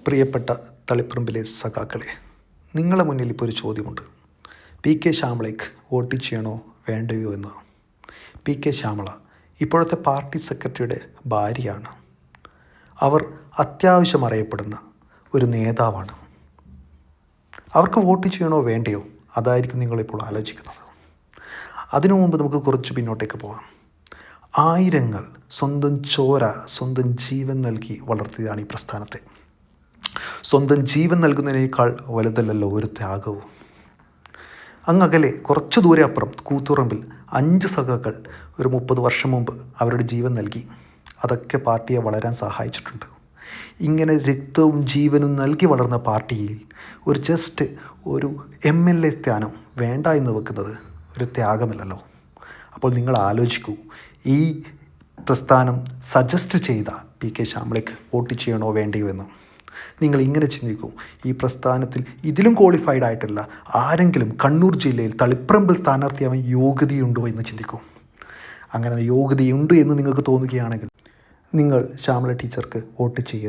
പ്രിയപ്പെട്ട തളിപ്പറമ്പിലെ സഖാക്കളെ, നിങ്ങളുടെ മുന്നിൽ ഇപ്പോൾ ഒരു ചോദ്യമുണ്ട്. PK ശ്യാമളയ്ക്ക് വോട്ട് ചെയ്യണോ വേണ്ടയോ എന്ന്. PK ശ്യാമള ഇപ്പോഴത്തെ പാർട്ടി സെക്രട്ടറിയുടെ ഭാര്യയാണ്. അവർ അത്യാവശ്യം അറിയപ്പെടുന്ന ഒരു നേതാവാണ്. അവർക്ക് വോട്ട് ചെയ്യണോ വേണ്ടയോ, അതായിരിക്കും നിങ്ങളിപ്പോൾ ആലോചിക്കുന്നത്. അതിനു മുമ്പ് നമുക്ക് കുറച്ച് പിന്നോട്ടേക്ക് പോകാം. ആയിരങ്ങൾ സ്വന്തം ചോര, സ്വന്തം ജീവൻ നൽകി വളർത്തിയതാണ് ഈ പ്രസ്ഥാനത്തെ. സ്വന്തം ജീവൻ നൽകുന്നതിനേക്കാൾ വലുതല്ലല്ലോ ഒരു ത്യാഗവും. അങ്ങകലെ കുറച്ച് ദൂരെ അപ്പുറം കൂത്തുറമ്പിൽ 5 സഖാക്കൾ ഒരു 30 വർഷം മുമ്പ് അവരുടെ ജീവൻ നൽകി. അതൊക്കെ പാർട്ടിയെ വളരാൻ സഹായിച്ചിട്ടുണ്ട്. ഇങ്ങനെ രക്തവും ജീവനും നൽകി വളർന്ന പാർട്ടിയിൽ ഒരു MLA സ്ഥാനം വേണ്ട എന്ന് വെക്കുന്നത് ഒരു ത്യാഗമല്ലല്ലോ. അപ്പോൾ നിങ്ങൾ ആലോചിക്കൂ, ഈ പ്രസ്ഥാനം സജസ്റ്റ് ചെയ്ത PK ശ്യാമളയ്ക്ക് വോട്ട് ചെയ്യണോ വേണ്ടയോ എന്ന്. നിങ്ങൾ ഇങ്ങനെ ചിന്തിക്കൂ, ഈ പ്രസ്ഥാനത്തിൽ ഇതിലും ക്വാളിഫൈഡ് ആയിട്ടുള്ള ആരെങ്കിലും കണ്ണൂർ ജില്ലയിൽ തളിപ്പറമ്പിൽ സ്ഥാനാർത്ഥിയാവാൻ യോഗ്യതയുണ്ടോ എന്ന് ചിന്തിക്കൂ. അങ്ങനെ യോഗ്യതയുണ്ട് എന്ന് നിങ്ങൾക്ക് തോന്നുകയാണെങ്കിൽ നിങ്ങൾ ശ്യാമള ടീച്ചർക്ക് വോട്ട് ചെയ്യരുത്.